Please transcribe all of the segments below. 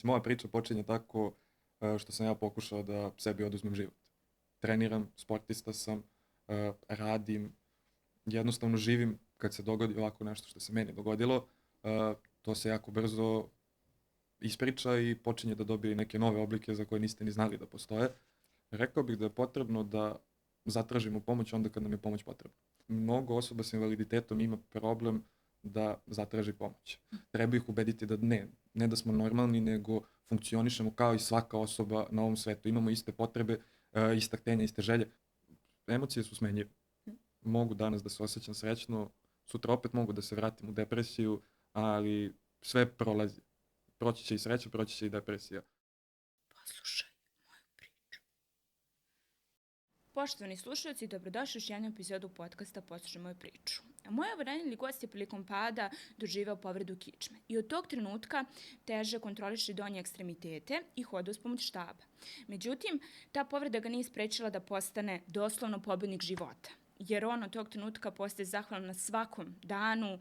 Moja priča počinje tako što sam ja pokušao da sebi oduzmem život. Treniram, sportista sam, radim, jednostavno živim kad se dogodi ovako nešto što se meni dogodilo, to se jako brzo ispriča i počinje da dobije neke nove oblike za koje niste ni znali da postoje. Rekao bih da je potrebno da zatražimo pomoć onda kad nam je pomoć potrebna. Mnogo osoba sa invaliditetom ima problem da zatraži pomoć. Treba ih ubediti da ne da smo normalni, nego funkcionišemo kao i svaka osoba na ovom svetu. Imamo iste potrebe, ista htenja, iste želje. Emocije su smenjive. Mogu danas da se osjećam srećno, sutra opet mogu da se vratim u depresiju, ali sve prolazi. Proći će i sreća, proći će i depresija. Poslušaj moju priču. Poštovani slušalci, dobrodošli u još jednu epizodu podcasta Poslušaj moju priču. Moj ranjeni gost je prilikom pada doživeo povredu kičme i od tog trenutka teže kontroliše donje ekstremitete i hoda uz pomoć štaba. Međutim, ta povreda ga nije sprečila da postane doslovno pobednik života, jer on od tog trenutka postaje zahvalan na svakom danu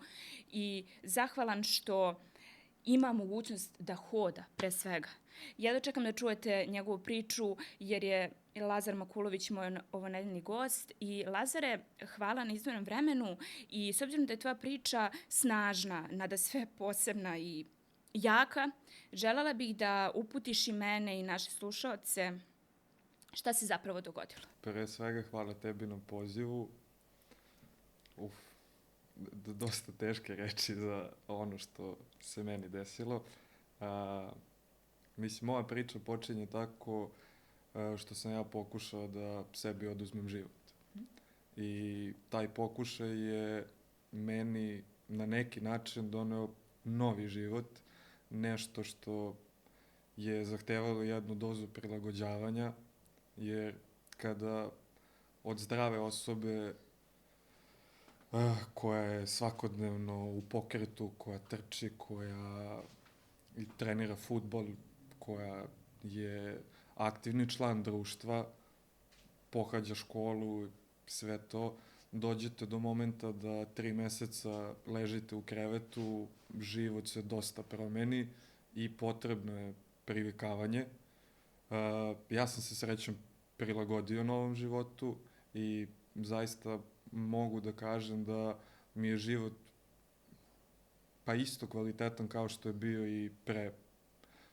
i zahvalan što ima mogućnost da hoda, pre svega. Ja dočekam da čujete njegovu priču, jer je Lazar Makulović moj ovonedjeljni gost. I Lazare, hvala na izdvojenom vremenu i s obzirom da je tvoja priča snažna, nadasve posebna i jaka, želela bih da uputiš i mene i naše slušaoce šta se zapravo dogodilo. Pre svega hvala tebi na pozivu. Dosta teške reči za ono što se meni desilo. Moja priča počinje tako što sam ja pokušao da sebi oduzmem život. I taj pokušaj je meni na neki način doneo novi život, nešto što je zahtevalo jednu dozu prilagođavanja, jer kada od zdrave osobe koja je svakodnevno u pokretu, koja trči, koja i trenira fudbal, koja je aktivni član društva, pohađa školu, sve to, dođete do momenta da 3 meseca ležite u krevetu, život se dosta promeni i potrebno je privikavanje. Ja sam se srećom prilagodio novom životu i zaista mogu da kažem da mi je život pa isto kvalitetan kao što je bio i pre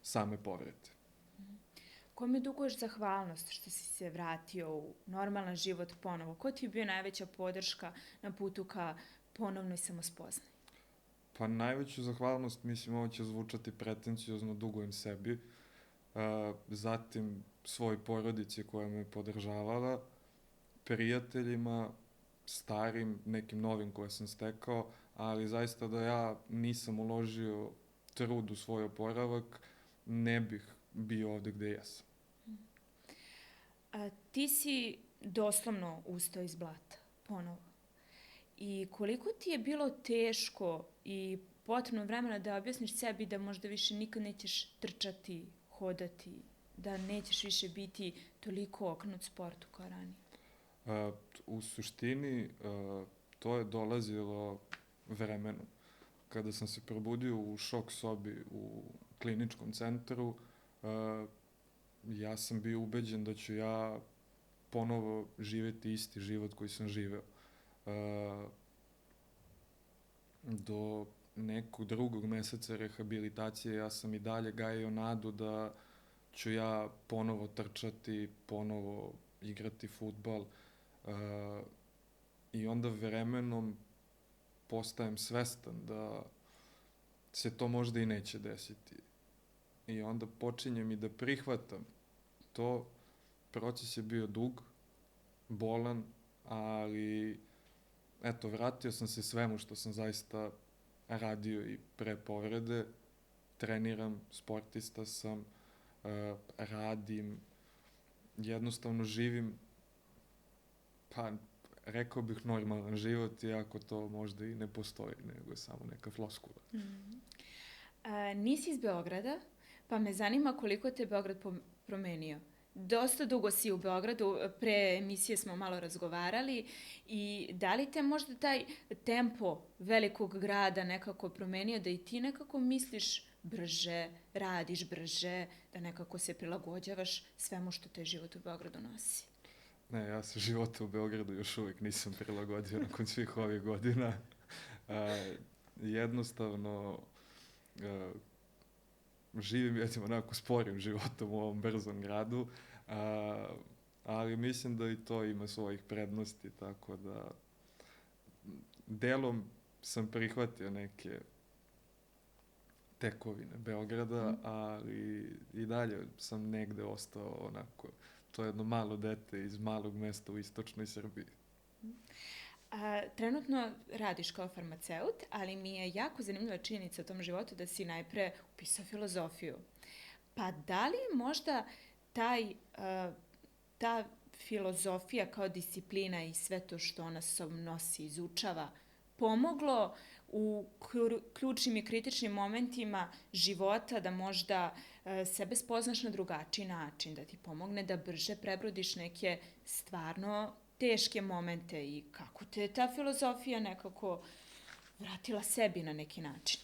same povrede. Kome duguješ zahvalnost što si se vratio u normalan život ponovo? Ko ti je bio najveća podrška na putu ka ponovnoj samospoznaji? Pa najveću zahvalnost, ovo će zvučati pretencijozno, dugujem sebi, zatim svoj porodici koja me podržavala, prijateljima, starim, nekim novim koje sam stekao, ali zaista da ja nisam uložio trud u svoj oporavak, ne bih bio ovde gde jesam. Ti si doslovno ustao iz blata, ponovo. I koliko ti je bilo teško i potrebno vremena da objasniš sebi da možda više nikad nećeš trčati, hodati, da nećeš više biti toliko okrenut sportu kao ranije? U suštini, to je dolazilo vremenom. Kada sam se probudio u šok sobi u kliničkom centru, ja sam bio ubeđen da ću ja ponovo živeti isti život koji sam živeo. Do nekog drugog meseca rehabilitacije ja sam i dalje gajio nadu da ću ja ponovo trčati, ponovo igrati fudbal, i onda vremenom postajem svestan da se to možda i neće desiti. I onda počinjem i da prihvatam to. Proces je bio dug, bolan, ali eto, vratio sam se svemu što sam zaista radio i pre povrede. Treniram, sportista sam, radim, jednostavno živim, pa rekao bih normalan život, iako to možda i ne postoji, nego je samo neka floskula. Nisi iz Beograda, pa me zanima koliko te Beograd promenio. Dosta dugo si u Beogradu, pre emisije smo malo razgovarali i da li te možda taj tempo velikog grada nekako promenio da i ti nekako misliš brže, radiš brže, da nekako se prilagođavaš svemu što te život u Beogradu nosi? Ne, ja se životu u Beogradu još uvijek nisam prilagodio nakon svih ovih godina. Jednostavno, živim jednim onako sporim životom u ovom brzom gradu, ali mislim da i to ima svojih prednosti, tako da delom sam prihvatio neke tekovine Beograda, ali i dalje sam negde ostao onako, to je jedno malo dete iz malog mesta u istočnoj Srbiji. Trenutno radiš kao farmaceut, ali mi je jako zanimljiva činjenica o tom životu da si najpre upisao filozofiju. Pa da li možda ta filozofija kao disciplina i sve to što ona sa sobom nosi, izučava, pomoglo u ključnim i kritičnim momentima života da možda sebe spoznaš na drugačiji način, da ti pomogne da brže prebrodiš neke stvarno teške momente i kako te ta filozofija nekako vratila sebi na neki način?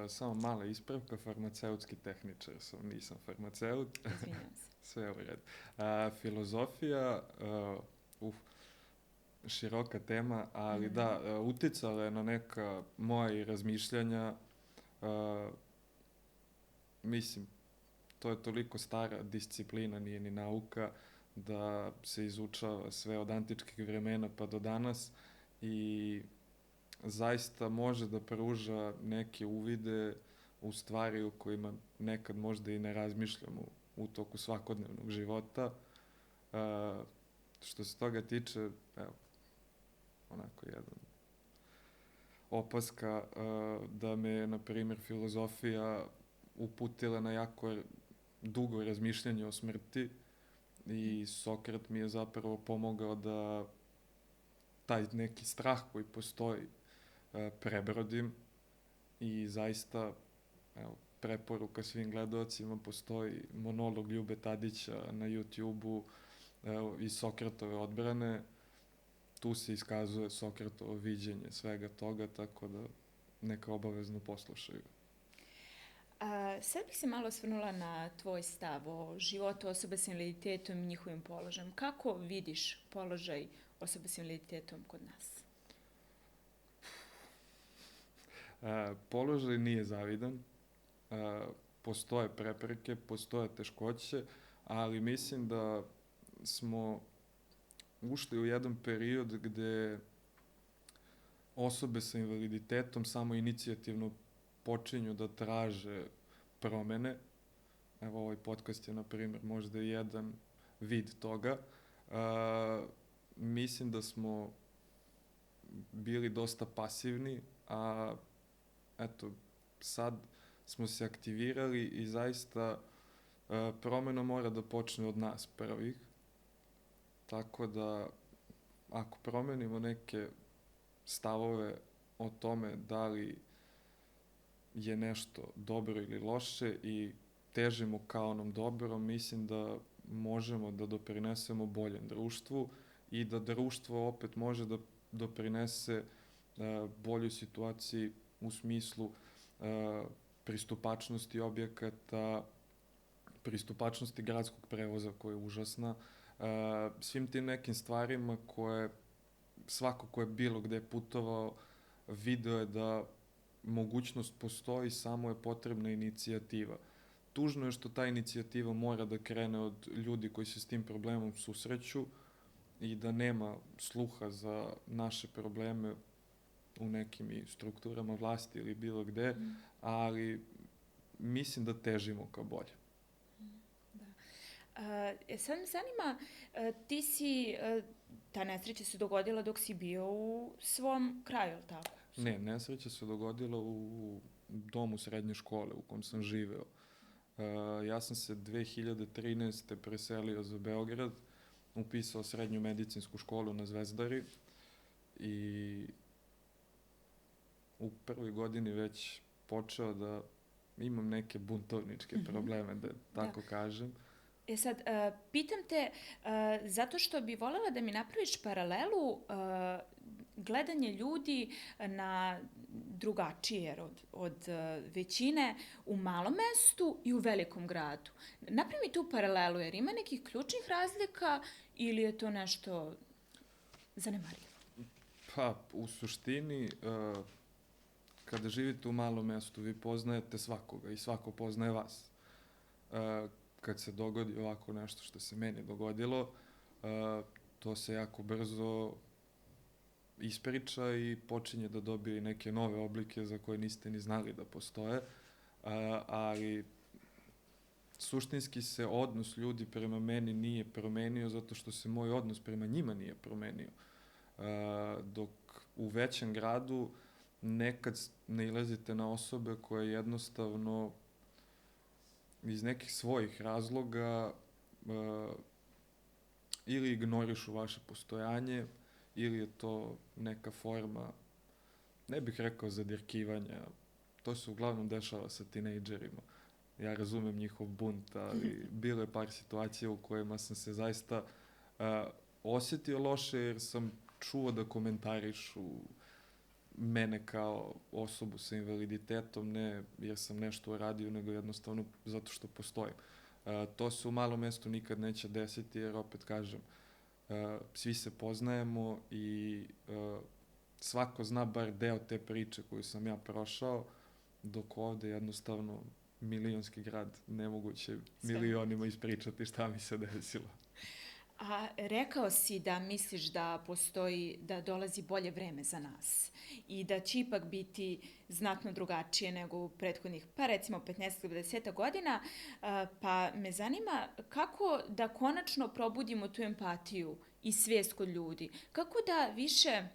Samo mala ispravka, farmaceutski tehničar sam, nisam farmaceut. Izvinjam se. Sve u redu. Filozofija, široka tema, ali da, uticala je na neka moja razmišljanja. Mislim, to je toliko stara disciplina, nije ni nauka, da se izučava sve od antičkih vremena pa do danas i zaista može da pruža neke uvide u stvari u kojima nekad možda i ne razmišljamo u toku svakodnevnog života. Što se toga tiče, evo, onako jedan opaska, da me, na primjer, filozofija uputila na jako dugo razmišljanje o smrti i Sokrat mi je zapravo pomogao da taj neki strah koji postoji prebrodim i zaista, evo, preporuka svim gledalcima, postoji monolog Ljube Tadića na YouTube-u iz Sokratove odbrane. Tu se iskazuje Sokratovo viđenje svega toga, tako da neka obavezno poslušaju. Sad bih se malo osvrnula na tvoj stav o životu osoba s invaliditetom i njihovim položajem. Kako vidiš položaj osoba s invaliditetom kod nas? Položaj nije zavidan. Postoje prepreke, postoje teškoće, ali mislim da smo ušli u jedan period gde osobe sa invaliditetom samo inicijativno počinju da traže promene. Evo, ovaj podcast je, na primjer, možda jedan vid toga. Mislim da smo bili dosta pasivni, a eto, sad smo se aktivirali i zaista promena mora da počne od nas prvih. Tako da, ako promenimo neke stavove o tome da li je nešto dobro ili loše i težimo ka onom dobrom, mislim da možemo da doprinesemo boljem društvu i da društvo opet može da doprinese boljoj situaciji u smislu pristupačnosti objekata, pristupačnosti gradskog prevoza koja je užasna, svim tim nekim stvarima koje svako ko je bilo gde putovao video je da mogućnost postoji, samo je potrebna inicijativa. Tužno je što ta inicijativa mora da krene od ljudi koji se s tim problemom susreću i da nema sluha za naše probleme u nekim i strukturama vlasti ili bilo gde, ali mislim da težimo ka bolje. Sad me zanima, ti si, ta nesreća se dogodila dok si bio u svom kraju, ili tako? Ne, nesreća se dogodila u domu srednje škole u kom sam živeo. Ja sam se 2013. preselio za Beograd, upisao srednju medicinsku školu na Zvezdari i u prvoj godini već počeo da imam neke buntovničke probleme, da tako kažem. Sad, pitam te, zato što bi voljela da mi napraviš paralelu gledanje ljudi na drugačije od većine u malom mestu i u velikom gradu. Napravi tu paralelu, jer ima nekih ključnih razlika ili je to nešto zanemarljivo? Pa, u suštini, kada živite u malom mestu, vi poznajete svakoga i svako poznaje vas. Kad se dogodi ovako nešto što se meni dogodilo, to se jako brzo ispriča i počinje da dobije neke nove oblike za koje niste ni znali da postoje, ali suštinski se odnos ljudi prema meni nije promenio zato što se moj odnos prema njima nije promenio. Dok u većem gradu nekad nailazite na osobe koje jednostavno iz nekih svojih razloga ili ignorišu vaše postojanje, ili je to neka forma, ne bih rekao zadirkivanja, to se uglavnom dešava sa tinejdžerima. Ja razumem njihov bunt, ali bilo je par situacija u kojima sam se zaista osjetio loše jer sam čuo da komentarišu mene kao osobu sa invaliditetom, ne jer sam nešto uradio, nego jednostavno zato što postojim. To se u malom mestu nikad neće desiti, jer opet kažem, svi se poznajemo i svako zna bar deo te priče koju sam ja prošao, dok ovde jednostavno milionski grad, nemoguće milionima ispričati šta mi se desilo. A rekao si da misliš da postoji, da dolazi bolje vreme za nas i da će ipak biti znatno drugačije nego u prethodnih, pa recimo 15-20 godina, pa me zanima kako da konačno probudimo tu empatiju i svijest kod ljudi. Kako da više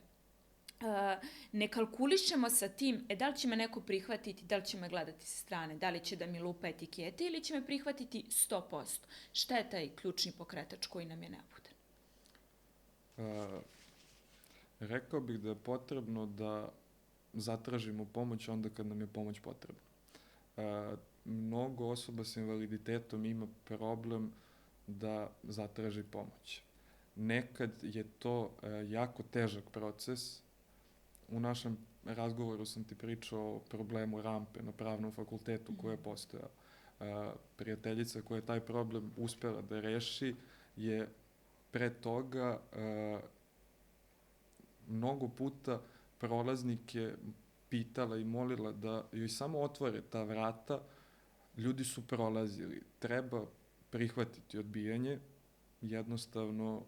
ne kalkulišemo sa tim, da li će me neko prihvatiti, da li će me gledati sa strane, da li će da mi lupa etikete ili će me prihvatiti 100%. Šta je taj ključni pokretač koji nam je neophodan? Rekao bih da je potrebno da zatražimo pomoć onda kad nam je pomoć potrebna. Mnogo osoba sa invaliditetom ima problem da zatraži pomoć. Nekad je to jako težak proces. U našem razgovoru sam ti pričao o problemu rampe na pravnom fakultetu koja je postojala. Prijateljica koja je taj problem uspela da reši je pre toga mnogo puta prolaznike pitala i molila da joj samo otvore ta vrata. Ljudi su prolazili. Treba prihvatiti odbijanje. Jednostavno,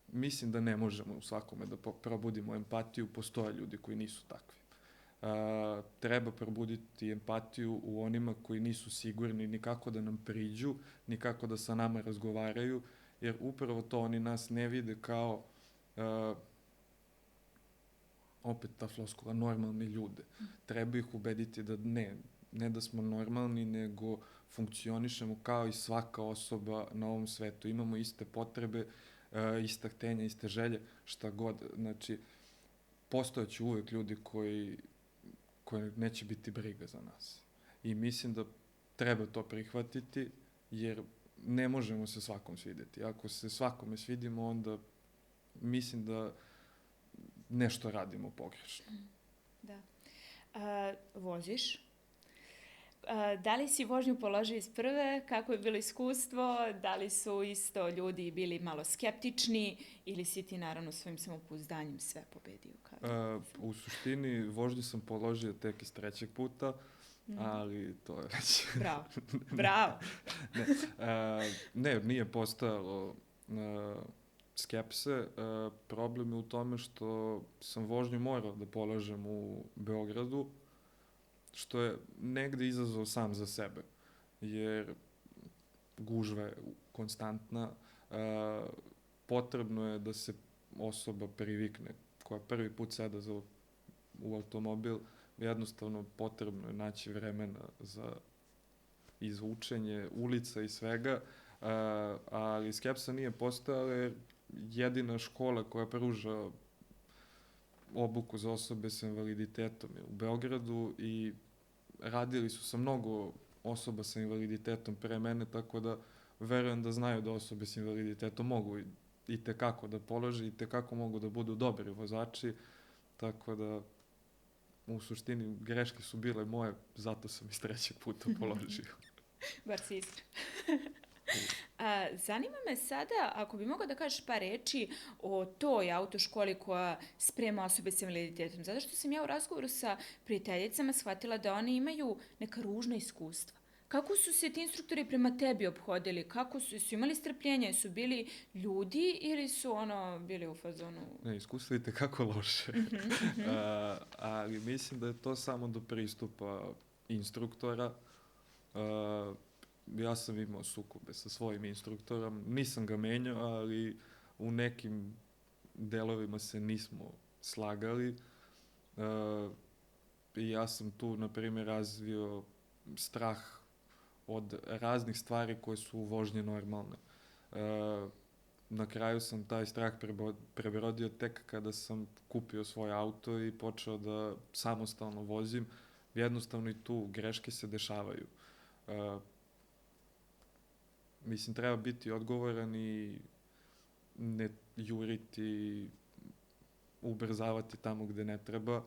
mislim da ne možemo u svakome da probudimo empatiju, postoje ljudi koji nisu takvi. Treba probuditi empatiju u onima koji nisu sigurni ni kako da nam priđu, ni kako da sa nama razgovaraju, jer upravo to oni nas ne vide kao, opet ta floskula, normalni ljude. Treba ih ubediti da ne da smo normalni, nego funkcionišemo kao i svaka osoba na ovom svetu. Imamo iste potrebe, ista htenja, iste želje, šta god. Znači, postojeći uvek ljudi koji neće biti briga za nas. I mislim da treba to prihvatiti, jer ne možemo se svakom svideti. Ako se svakome svidimo, onda mislim da nešto radimo pogrešno. Da. Voziš? Da li si vožnju položio iz prve? Kako je bilo iskustvo? Da li su isto ljudi bili malo skeptični ili si ti naravno svojim samopouzdanjem sve pobedio? U suštini vožnju sam položio tek iz 3. puta, ali to je već... Bravo, bravo! Ne, nije postojalo skepse. Problem je u tome što sam vožnju morao da polažem u Beogradu, što je negde izazov sam za sebe, jer gužva je konstantna, potrebno je da se osoba privikne, koja prvi put sada u automobil, jednostavno potrebno je naći vremena za izvučenje ulica i svega, ali skepsa nije postojala jer jedina škola koja pruža obuku za osobe sa invaliditetom je u Beogradu i radili su sa mnogo osoba sa invaliditetom pre mene, tako da verujem da znaju da osobe sa invaliditetom mogu i tekako da polože, i tekako mogu da budu dobri vozači, tako da u suštini greške su bile moje, zato sam iz 3. puta položio. Bar si iskren. Zanima me sada, ako bi mogao da kažeš par reči o toj autoškoli koja sprema osobe s invaliditetom. Zato što sam ja u razgovoru sa prijateljicama shvatila da one imaju neka ružna iskustva. Kako su se ti instruktori prema tebi ophodili? Kako su imali strpljenje? Su bili ljudi ili su bili u fazonu? Ne, iskustvo je tekako loše. Ali mislim da je to samo do pristupa instruktora. Ja sam imao sukobe sa svojim instruktorom, nisam ga menjao, ali u nekim delovima se nismo slagali. I ja sam tu, na primjer, razvio strah od raznih stvari koje su u vožnji normalne. Na kraju sam taj strah prebrodio tek kada sam kupio svoj auto i počeo da samostalno vozim. Jednostavno i tu greške se dešavaju. Mislim, treba biti odgovoran i ne juriti, ubrzavati tamo gde ne treba.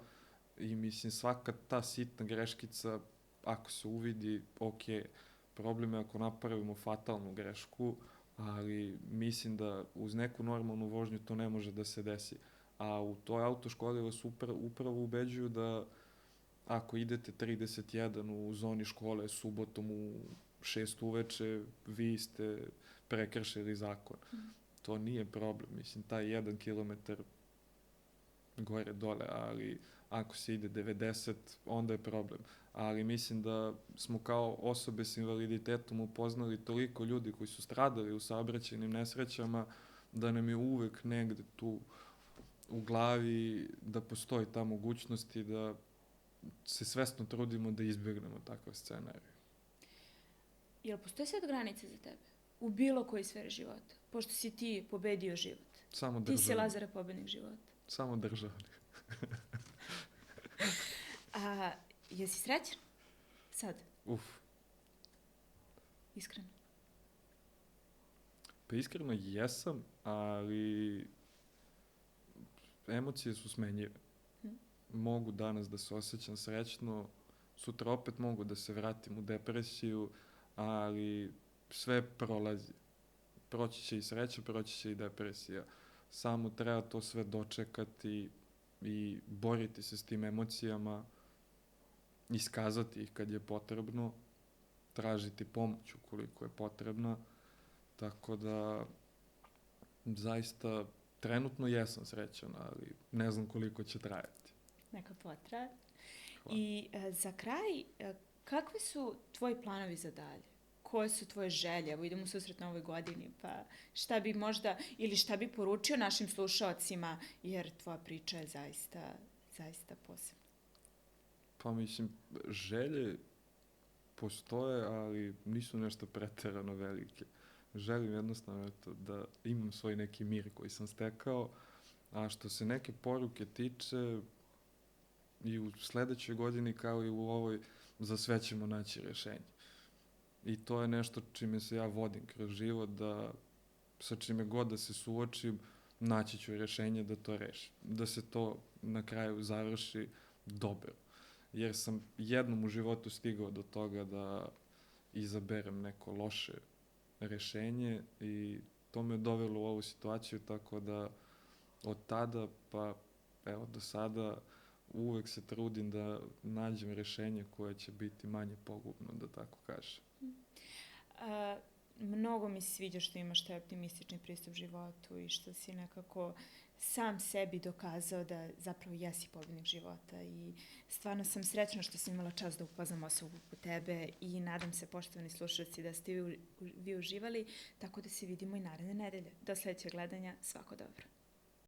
I mislim, svaka ta sitna greškica, ako se uvidi, ok, problem je ako napravimo fatalnu grešku, ali mislim da uz neku normalnu vožnju to ne može da se desi. A u toj autoškoli vas upravo ubeđuju da ako idete 31 u zoni škole subotom u 6 uveče, vi ste prekršili zakon. To nije problem. Mislim, taj 1 kilometar gore dole, ali ako se ide 90, onda je problem. Ali mislim da smo kao osobe s invaliditetom upoznali toliko ljudi koji su stradali u saobraćajnim nesrećama, da nam je uvek negde tu u glavi da postoji ta mogućnost i da se svesno trudimo da izbjegnemo takav scenarij. Jel postoje sad granice za tebe? U bilo kojoj sferi života? Pošto si ti pobedio život. Samo državnik. Ti si Lazare pobednik života. Samo državnik. Jesi srećan? Sad? Iskreno. Pa iskreno jesam, ali emocije su smenjive. Mogu danas da se osjećam srećno, sutra opet mogu da se vratim u depresiju, ali sve prolazi. Proći će i sreća, proći će i depresija. Samo treba to sve dočekati i boriti se s tim emocijama, iskazati ih kad je potrebno, tražiti pomoć ukoliko je potrebna. Tako da, zaista, trenutno jesam srećan, ali ne znam koliko će trajati. Neka potraje. I za kraj, kakvi su tvoji planovi za dalje? Koje su tvoje želje? Evo idemo u susret na ovoj godini, pa šta bi možda, ili šta bi poručio našim slušaocima, jer tvoja priča je zaista posebna. Pa mislim, želje postoje, ali nisu nešto preterano velike. Želim jednostavno da imam svoj neki mir koji sam stekao, a što se neke poruke tiče, i u sledećoj godini kao i u ovoj, za sve ćemo naći rešenje. I to je nešto čime se ja vodim kroz život, da sa čime god da se suočim, naći ću rešenje da to rešim. Da se to na kraju završi dobro. Jer sam jednom u životu stigao do toga da izaberem neko loše rešenje i to me dovelo u ovu situaciju, tako da od tada pa evo do sada uvek se trudim da nađem rešenje koje će biti manje pogubno, da tako kažem. Mnogo mi se sviđa što imaš taj optimistični pristup životu i što si nekako sam sebi dokazao da zapravo jesi pobednik života i stvarno sam srećna što sam imala čast da upoznam osobu po tebe i nadam se, poštovani slušalci, da ste vi uživali, tako da se vidimo i naredne nedelje. Do sledećeg gledanja, svako dobro.